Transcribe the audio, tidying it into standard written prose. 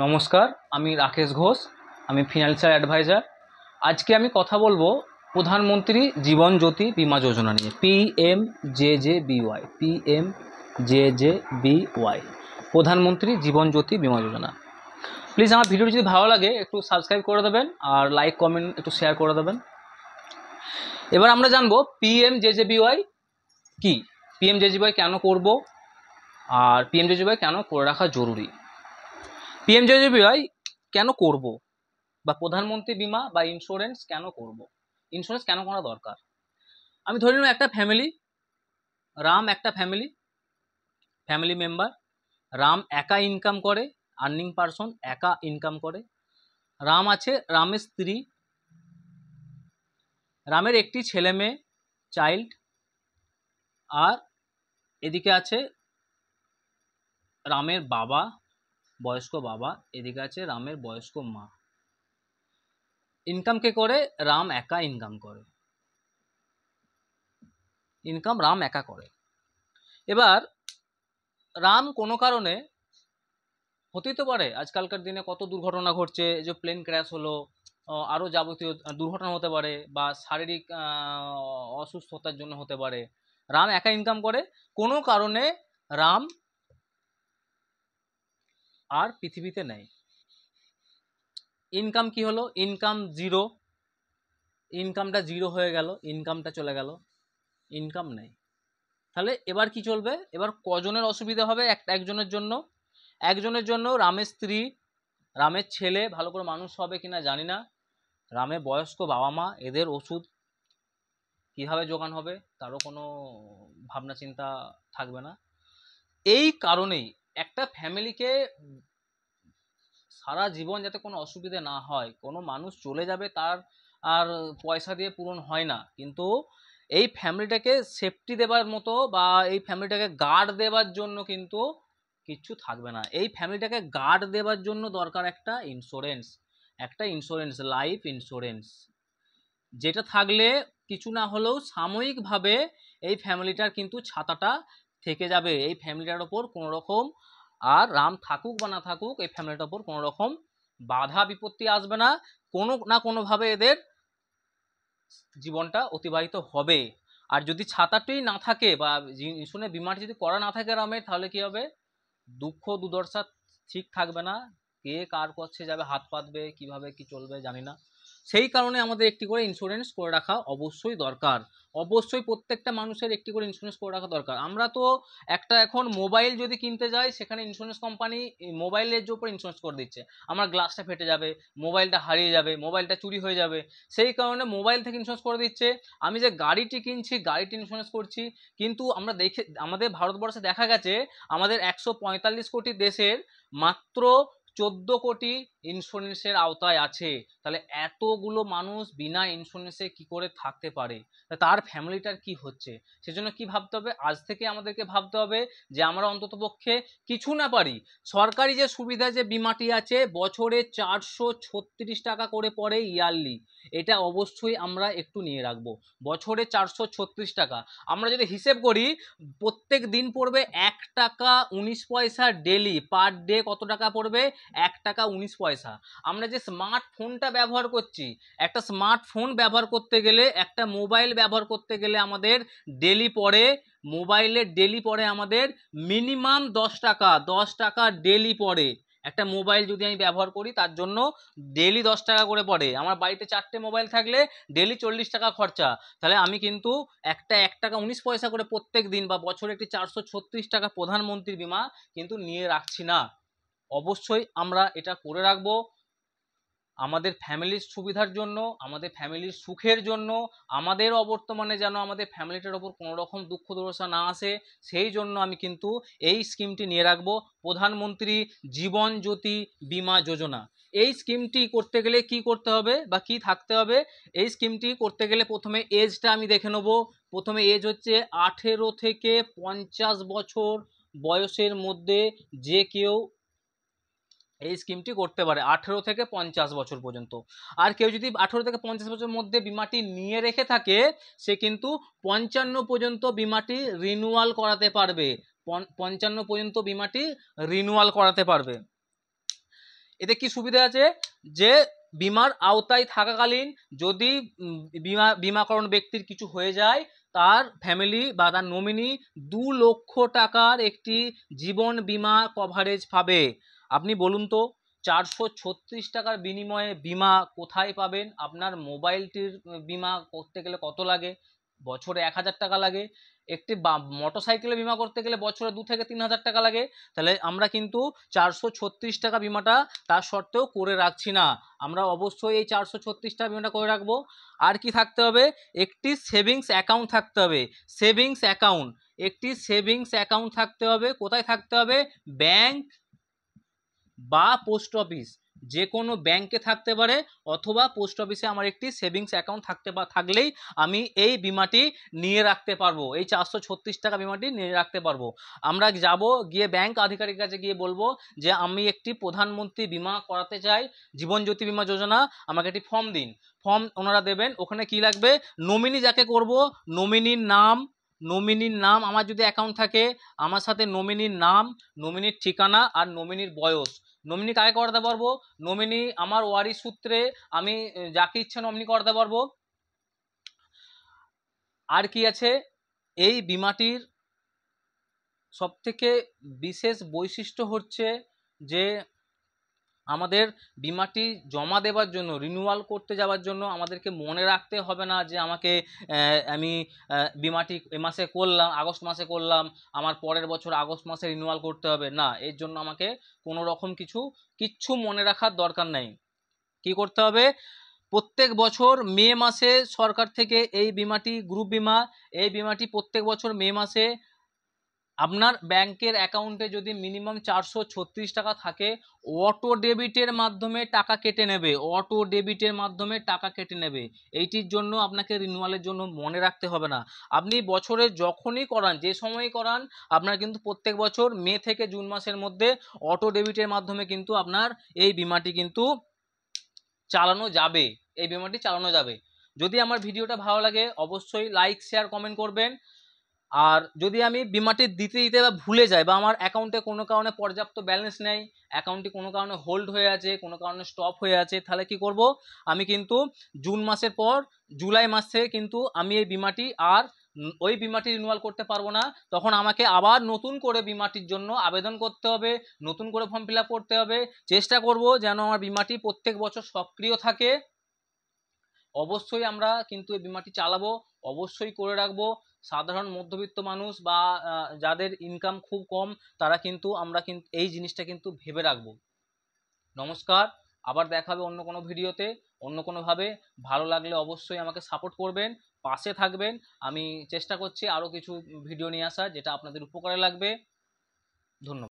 নমস্কার, আমি রাকেশ ঘোষ। আমি ফিনান্সিয়াল অ্যাডভাইজার। আজকে আমি কথা বলবো প্রধানমন্ত্রী জীবন জ্যোতি বীমা যোজনা নিয়ে, PMJJBY। PMJJBY, প্রধানমন্ত্রী জীবন জ্যোতি বীমা যোজনা। প্লিজ আমার ভিডিওটি যদি ভালো লাগে একটু সাবস্ক্রাইব করে দেবেন আর লাইক কমেন্ট একটু শেয়ার করে দেবেন। এবার আমরা জানবো PMJJBY কি, PMJJBY কেন করব, আর PMJJBY কেন করে রাখা জরুরি। PMJJBY কেন করব, বা প্রধানমন্ত্রী বিমা বা ইন্স্যুরেন্স কেন করব, ইন্স্যুরেন্স কেন করা দরকার। আমি ধরে নিলাম একটা ফ্যামিলি, রাম একটা ফ্যামিলি মেম্বার। রাম একা ইনকাম করে, আর্নিং পারসন একা ইনকাম করে। রাম আছে, রামের স্ত্রী, রামের একটি ছেলে মেয়ে চাইল্ড, আর এদিকে আছে রামের বাবা, বয়স্ক বাবা, এদিকে আছে রামের বয়স্ক মা। ইনকাম কে করে? রাম একা ইনকাম করে, ইনকাম রাম একা করে। এবার রাম কোনো কারণে, হতেই তো পারে আজকালকার দিনে কত দুর্ঘটনা ঘটছে, যে প্লেন ক্র্যাশ হলো, আরও যাবতীয় দুর্ঘটনা হতে পারে, বা শারীরিক অসুস্থতার জন্য হতে পারে। রাম একা ইনকাম করে, কোনো কারণে রাম আর পৃথিবীতে নেই। ইনকাম কি হলো? ইনকাম জিরো, ইনকামটা জিরো হয়ে গেল, ইনকামটা চলে গেল, ইনকাম নেই। তাহলে এবার কি চলবে? এবার কজনের অসুবিধা হবে? একজনের জন্য রামের স্ত্রী, রামের ছেলে ভালো করে মানুষ হবে কিনা জানি না, রামের বয়স্ক বাবা মা, এদের ওষুধ কিভাবে জোগান হবে তারও কোনো ভাবনা চিন্তা থাকবে না। এই কারণেই একটা ফ্যামিলিকে সারা জীবন যাতে কোনো অসুবিধে না হয়, কোনো মানুষ চলে যাবে তার আর পয়সা দিয়ে পূরণ হয় না, কিন্তু এই ফ্যামিলিটাকে সেফটি দেবার মতো বা এই ফ্যামিলিটাকে গার্ড দেবার জন্য কিন্তু কিচ্ছু থাকবে না। এই ফ্যামিলিটাকে গার্ড দেবার জন্য দরকার একটা ইন্স্যুরেন্স, লাইফ ইন্স্যুরেন্স, যেটা থাকলে কিছু না হলেও সাময়িকভাবে এই ফ্যামিলিটার কিন্তু ছাতাটা থেকে যাবে। এই ফ্যামিলিটার ওপর কোনো রকম, আর রাম থাকুক বা না থাকুক, এই ফ্যামিলিটার ওপর কোনো রকম বাধা বিপত্তি আসবে না, কোনো না কোনোভাবে এদের জীবনটা অতিবাহিত হবে। আর যদি ছাতাটি না থাকে বা ইন্স্যুরেন্স বিমাটি যদি করা না থাকে রামের, তাহলে কি হবে? দুঃখ দুর্দশা ঠিক থাকবে না, কে কার কাছে যাবে হাত পাতবে, কিভাবে কি চলবে জানি না। সেই কারণে আমাদের একটি করে ইন্স্যুরেন্স করে রাখা অবশ্যই দরকার। অবশ্যই প্রত্যেকটা মানুষের একটি করে ইন্স্যুরেন্স করে রাখা দরকার। আমরা তো একটা এখন মোবাইল যদি কিনতে যাই, সেখানে ইন্স্যুরেন্স কোম্পানি মোবাইলের উপর ইন্স্যুরেন্স করে দিচ্ছে। আমার গ্লাসটা ফেটে যাবে, মোবাইলটা হারিয়ে যাবে, মোবাইলটা চুরি হয়ে যাবে, সেই কারণে মোবাইল থেকে ইন্স্যুরেন্স করে দিচ্ছে। আমি যে গাড়িটি কিনছি, গাড়িটি ইন্স্যুরেন্স করছি, কিন্তু আমরা দেখে আমাদের ভারতবর্ষে দেখা গেছে আমাদের 145 কোটি দেশের মাত্র 14 কোটি ইন্স্যুরেন্সের আওতায় আছে। তাহলে এতগুলো মানুষ বিনা ইন্স্যুরেন্সে কি করে থাকতে পারে? তার ফ্যামিলিটার কি হচ্ছে? সেজন্য কি ভাবতে হবে? আজ থেকে আমাদেরকে ভাবতে হবে যে আমরা অন্তত পক্ষে কিছু না পারি, সরকারি যে সুবিধা, যে বিমাটি আছে বছরে 436 টাকা করে পড়ে ইয়ারলি, এটা অবশ্যই আমরা একটু নিয়ে রাখবো। বছরে 436 টাকা, আমরা যদি হিসেব করি প্রত্যেক দিন পড়বে 1 টাকা 19 পয়সা ডেলি, পার ডে কত টাকা পড়বে? 1 টাকা 19 পয়সা। আমরা যে স্মার্টফোনটা ব্যবহার করছি, একটা স্মার্টফোন ব্যবহার করতে গেলে, একটা মোবাইল ব্যবহার করতে গেলে আমাদের ডেলি পড়ে, মোবাইলের ডেলি পড়ে আমাদের মিনিমাম 10 টাকা ডেলি পড়ে। একটা মোবাইল যদি আমি ব্যবহার করি তার জন্য ডেলি 10 টাকা করে পড়ে। আমার বাড়িতে 4টে মোবাইল থাকলে ডেলি 40 টাকা খরচা। তাহলে আমি কিন্তু 1 টাকা 19 পয়সা করে প্রত্যেক দিন বা বছরে একটি 436 টাকা প্রধানমন্ত্রী বিমা কিন্তু নিয়ে রাখছি না। অবশ্যই আমরা এটা করে রাখবো আমাদের ফ্যামিলির সুবিধার জন্য, আমাদের ফ্যামিলির সুখের জন্য, আমাদের অবর্তমানে যেন আমাদের ফ্যামিলিটার ওপর কোনো রকম দুঃখ দুর্দশা না আসে, সেই জন্য আমি কিন্তু এই স্কিমটি নিয়ে রাখবো, প্রধানমন্ত্রী জীবন জ্যোতি বীমা যোজনা। এই স্কিমটি করতে গেলে কি করতে হবে বা কি থাকতে হবে? এই স্কিমটি করতে গেলে প্রথমে এজটা আমি দেখে নেব। প্রথমে এজ হচ্ছে 18 থেকে 50 বছর বয়সের মধ্যে যে কেউ এই স্কিমটি করতে পারে, 18 থেকে 50 বছর পর্যন্ত। আর কেউ যদি 18 থেকে 50 বছরের মধ্যে বিমাটি নিয়ে রেখে থাকে, সে কিন্তু 55 পর্যন্ত বিমাটি রিনিউয়াল করাতে পারবে। 55 পর্যন্ত বিমাটি রিনিউয়াল করাতে পারবে। এতে কি সুবিধা আছে যে বিমার আওতায় থাকাকালীন যদি বিমাকরণ ব্যক্তির কিছু হয়ে যায়, তার ফ্যামিলি বা তার নমিনি 2 লক্ষ টাকার একটি জীবন বিমা কভারেজ পাবে। আপনি বলুন তো 436 টাকার বিনিময়ে বিমা কোথায় পাবেন? আপনার মোবাইলটির বিমা করতে গেলে কত লাগে? বছরে 1000 টাকা লাগে। একটি মোটরসাইকেলের বিমা করতে গেলে বছরে 2 থেকে 3000 টাকা লাগে। তাহলে আমরা কিন্তু 436 টাকা বিমাটা তার সত্ত্বেও করে রাখছি না। আমরা অবশ্যই এই 436 টাকা বিমাটা করে রাখবো। আর কি থাকতে হবে? একটি সেভিংস অ্যাকাউন্ট থাকতে হবে। সেভিংস অ্যাকাউন্ট, একটি সেভিংস অ্যাকাউন্ট থাকতে হবে। কোথায় থাকতে হবে? ব্যাংক বা পোস্ট অফিস, যে কোনো ব্যাংকে থাকতে পারে অথবা পোস্ট অফিসে আমার একটি সেভিংস অ্যাকাউন্ট থাকলেই আমি এই বিমাটি নিয়ে রাখতে পারবো, এই 436 টাকা বিমাটি নিয়ে রাখতে পারবো। আমরা যাব, গিয়ে ব্যাংক আধিকারিকের কাছে গিয়ে বলবো যে আমি একটি প্রধানমন্ত্রী বিমা করাতে চাই, জীবন জ্যোতি বিমা যোজনা, আমাকে একটি ফর্ম দিন। ফর্ম ওনারা দেবেন। ওখানে কি লাগবে? নমিনি যাকে করব, নমিনির নাম, আমার যদি অ্যাকাউন্ট থাকে আমার সাথে নমিনির নাম, নমিনির ঠিকানা আর নমিনির বয়স। নমিনি কাকে করাতে পারবো? নমিনি আমার ওয়ারিশ সূত্রে আমি যাকে ইচ্ছা নমিনি করাতে পারবো। আর কি আছে? এই বিমাটির সবথেকে বিশেষ বৈশিষ্ট্য হচ্ছে যে আমাদের বিমাটি জমা দেওয়ার জন্য, রিনিউয়াল করতে যাওয়ার জন্য আমাদেরকে মনে রাখতে হবে না যে আমাকে আমি বিমাটি এ মাসে করলাম, আগস্ট মাসে করলাম, আমার পরের বছর আগস্ট মাসে রিনিউয়াল করতে হবে না। এর জন্য আমাকে কোনো রকম কিচ্ছু মনে রাখার দরকার নেই। কি করতে হবে? প্রত্যেক বছর মে মাসে সরকার থেকে এই বিমাটি, গ্রুপ বিমা, এই বিমাটি প্রত্যেক বছর মে মাসে আপনার ব্যাংকের অ্যাকাউন্টে যদি মিনিমাম 436 টাকা থাকে, অটো ডেবিটের মাধ্যমে টাকা কেটে নেবে, অটো ডেবিটের মাধ্যমে টাকা কেটে নেবে। এইটির জন্য আপনাকে রিনিউয়ালের জন্য মনে রাখতে হবে না। আপনি বছরে যখনই করান, যে সময়ই করান, আপনার কিন্তু প্রত্যেক বছর মে থেকে জুন মাসের মধ্যে অটো ডেবিটের মাধ্যমে কিন্তু আপনার এই বিমাটি কিন্তু চালানো যাবে, এই বিমাটি চালানো যাবে। যদি আমার ভিডিওটা ভালো লাগে অবশ্যই লাইক, শেয়ার, কমেন্ট করবেন। আর যদি আমি বিমাটি দিতে বা ভুলে যাই, বা আমার অ্যাকাউন্টে কোনো কারণে পর্যাপ্ত ব্যালেন্স নেই, অ্যাকাউন্টটি কোনো কারণে হোল্ড হয়ে আছে, কোনো কারণে স্টপ হয়ে আছে, তাহলে কি করব? আমি কিন্তু জুন মাসের পর জুলাই মাসে কিন্তু আমি এই বিমাটি আর ওই বিমাটি রিনিউয়াল করতে পারবো না। তখন আমাকে আবার নতুন করে বিমাটির জন্য আবেদন করতে হবে, নতুন করে ফর্ম ফিল আপ করতে হবে। চেষ্টা করব যেন আমার বিমাটি প্রত্যেক বছর সক্রিয় থাকে। অবশ্যই আমরা কিন্তু এই বিমাটি চালাবো, অবশ্যই করে রাখবো। সাধারণ মধ্যবিত্ত মানুষ বা যাদের ইনকাম খুব কম, তারা কিন্তু আমরা কিন্তু এই জিনিসটা কিন্তু ভেবে রাখবো। নমস্কার, আবার দেখা হবে অন্য কোনো ভিডিওতে, অন্য কোনোভাবে। ভালো লাগলে অবশ্যই আমাকে সাপোর্ট করবেন, পাশে থাকবেন। আমি চেষ্টা করছি আরও কিছু ভিডিও নিয়ে আসার যেটা আপনাদের উপকারে লাগবে। ধন্যবাদ।